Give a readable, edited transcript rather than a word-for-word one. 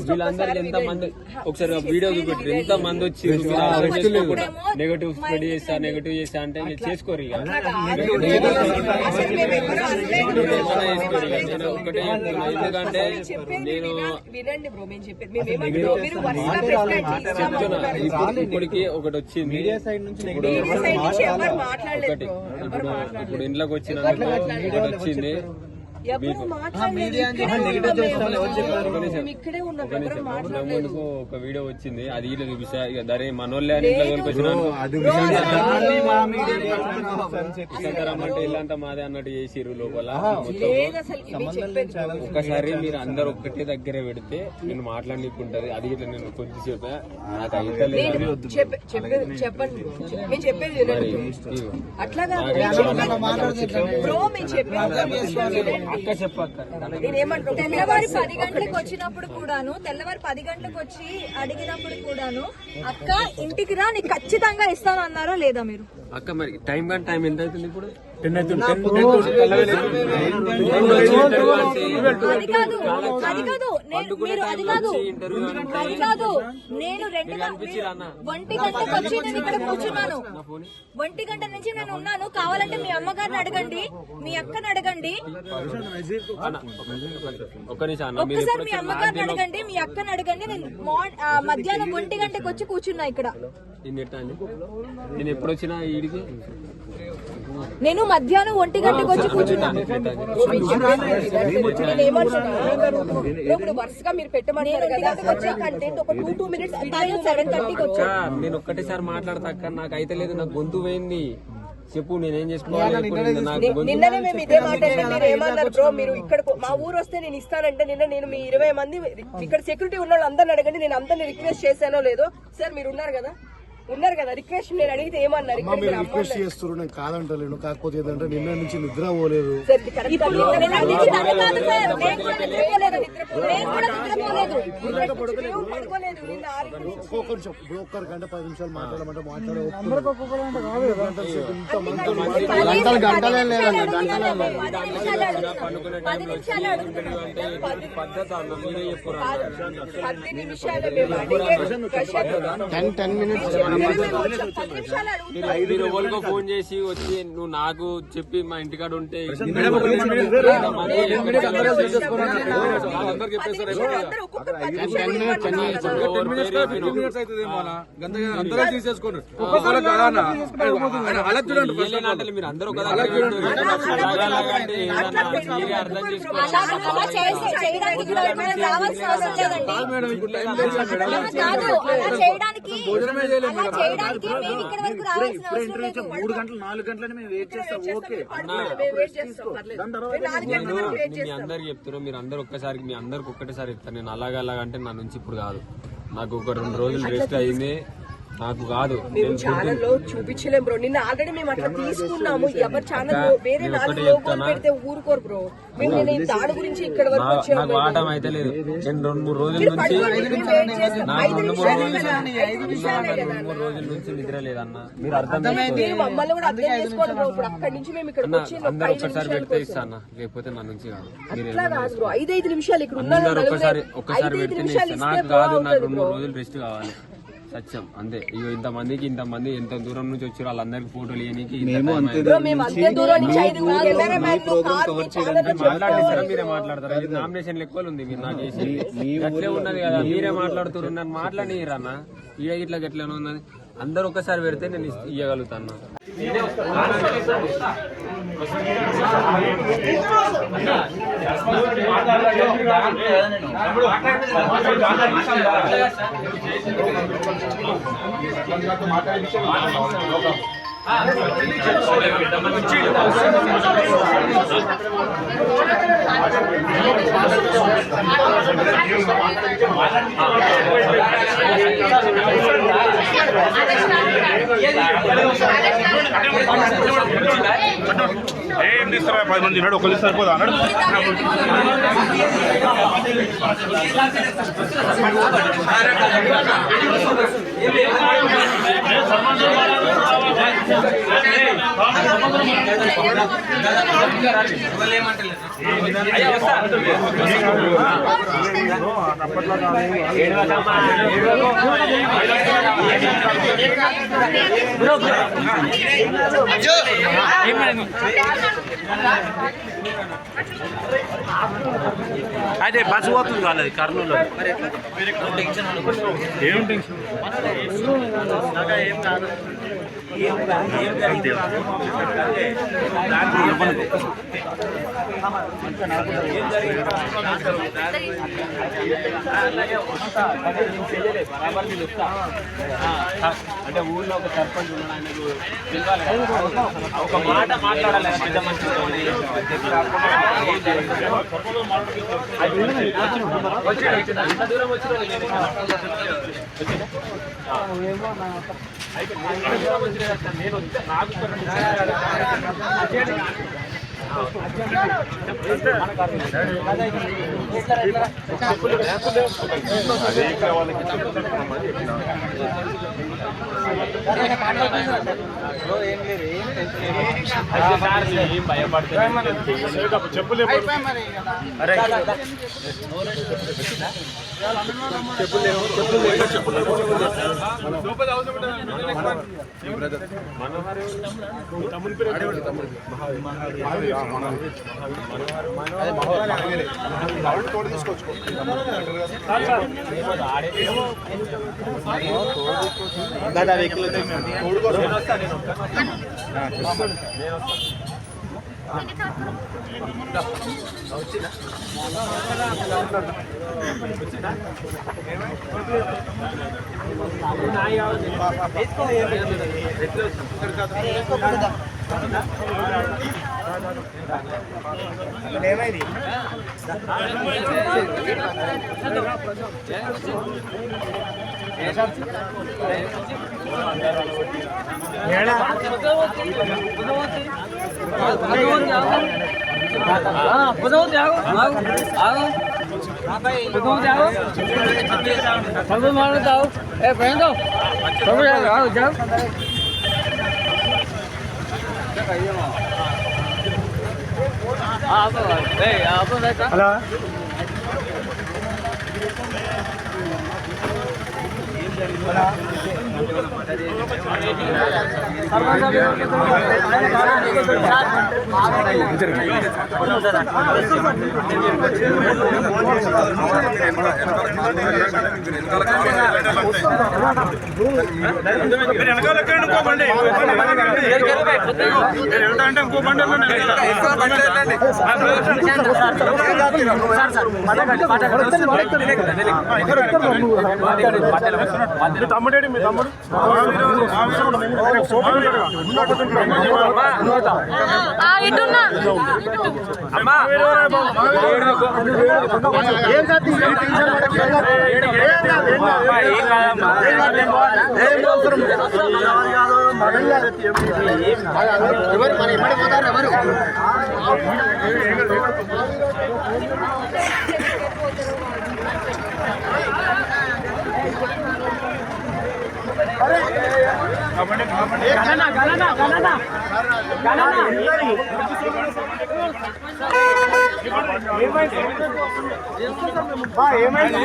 వీళ్ళందరికీ ఎంత మంది ఒకసారి వీడియో చూపెట్టి ఎంత మంది వచ్చి నెగటివ్ స్ప్రెడ్ చేస్తా నెగటివ్ చేస్తా అంటే చేసుకోరు ఇక ఒకటే ఎందుకంటే నేను చెప్తున్నా ఇప్పటికి ఒకటి వచ్చింది ఒకటి ఇప్పుడు ఇంట్లోకి వచ్చిన ఒకటి వచ్చింది ముందుకు ఒక వీడియో వచ్చింది అది ఇట్లా చూపిస్తా ఇక దరే మనోళ్ళే అని ఇట్లా అంటే ఇల్లంతా మాదే అన్నట్టు చేసిర్రు లోపల ఒక్కసారి మీరు అందరు ఒక్కటే దగ్గర పెడితే నేను మాట్లాడలేకుంటది అది ఇట్లా నేను కొద్దిసేపు నాకు అక్క చెప్పక్క తెల్లవారి 10 గంటలకు వచ్చినప్పుడు కూడాను తెల్లవారి 10 గంటలకు వచ్చి అడిగినప్పుడు కూడాను అక్క ఇంటికి రా నీకు ఖచ్చితంగా ఇస్తాను అన్నారా లేదా మీరు? అక్క మరి టైం ఎంత అవుతుంది ఇప్పుడు? అది కాదు నేను 1 గంటకు వచ్చి నేను ఇక్కడ కూర్చున్నాను 1 గంట నుంచి నేను ఉన్నాను. కావాలంటే మీ అమ్మగారిని అడగండి మీ అక్కని అడగండి ఒక్కసారి మీ అమ్మగారిని అడగండి మీ అక్కని అడగండి. నేను మధ్యాహ్నం 1 గంటకు వచ్చి కూర్చున్నా ఇక్కడ. నేను ఎప్పుడు వచ్చినా ఈడికి నేను మధ్యాహ్నం 1 గంటకు వచ్చి కూర్చున్నాను. వరుసగా మీరు పెట్టమని నేను ఒక్కటేసారి మాట్లాడతా అక్క నాకు అయితే లేదు నాకు గొంతు పోయింది చెప్పు నేనేం చేసుకోవాలి. నిన్ననే మేము ఇదే మాట మీరు ఏమన్నారు బ్రో మీరు ఇక్కడ మా ఊరు వస్తే నేను ఇస్తానంటే నేను మీ 20 మంది ఇక్కడ సెక్యూరిటీ ఉన్న వాళ్ళు అందరిని అడగండి నేను అందరిని రిక్వెస్ట్ చేశానో లేదో. సార్ మీరు ఉన్నారు కదా రిక్వెస్ట్ నేను అడిగితే ఏమన్నారు రిక్వెస్ట్ చేస్తారు నేను కాదంటలేను కాకపోతే ఏంటంటే నిన్న నుంచి నిద్ర పోలేదు కొంచెం ఒక్కరి గంట 10 నిమిషాలు మాట్లాడమంటే ఫోన్ చేసి వచ్చి నువ్వు నాకు చెప్పి మా ఇంటికాడ ఉంటే మీరు అందరూ అర్థం చేసుకోండి 3 గంటలు 4 గంటలని మేము వెయిట్ చేస్తాం. ఓకే మీ అందరికి చెప్తారు మీరు అందరు ఒక్కసారి మీ అందరికి ఒక్కటేసారి చెప్తాను నేను అలాగంటే నా నుంచి ఇప్పుడు కాదు నాకు ఒక 2 రోజులు రెస్ట్ అయింది నాకు కాదు మేము ఛానల్ లో చూపించలేం బ్రో. నిన్న ఆల్రెడీ మేము అట్లా తీసుకున్నాము. ఎవరు ఛానల్ వేరే 4 లోగోలు పెడితే ఊరుకోరు బ్రో. మేము దాని గురించి ఇక్కడ వరకు వచ్చాము. నాకు ఆటం అయితే లేదు నేను 2-3 రోజుల నుంచి 2-3 రోజుల నుంచి నిద్ర లేదన్న మీరు అర్థం మమ్మల్ని కూడా అర్థం చేసుకోవాలి బ్రో. ఇప్పుడు అక్కడి నుంచి మేము ఇక్కడ అందరూ ఒక్కసారి పెడితే ఇస్తా అన్న లేకపోతే నా నుంచి కాదు. అట్లా కాదు బ్రో 5 నిమిషాలు ఇక్కడ అందరూ ఒక్కసారి పెడితే నాకు కాదు నాకు 2-3 రోజులు రెస్ట్ కావాలి సత్యం అంతే. ఇగో ఇంతమంది ఎంత దూరం నుంచి వచ్చారు వాళ్ళందరికి ఫోటోలు ఇవ్వడానికి మాట్లాడతారా మీరే మాట్లాడతారా నామినేషన్ ఎక్కువ ఉంది మీరు నాకు వేసి అట్లే ఉన్నది కదా మీరే మాట్లాడుతున్నారు నన్ను మాట్లాడిరన్న ఇట్లా గట్లా ఉన్నది అందరు ఒక్కసారి పెడితే నేను ఇవ్వగలుగుతాను. ఏం తీస్తారా 10 మంది ఉన్నాడు ఒకళ్ళు సరిపోదా అన్నాడు. అదే బస్సు పోతుంది కాలేదు కర్నూలు ఏం టెన్షన్ అంటే ఊళ్ళో ఒక సర్పంచ్ ఉన్నాడు, ఒక మాట మాట్లాడాలి పెద్ద మనిషి. అంత దూరం వచ్చిన నేను వస్తే నాకు ఏం భయపడుతుంది చెప్పులే తమ్ముడేడి మీ తమ్ముడు ఏమైంది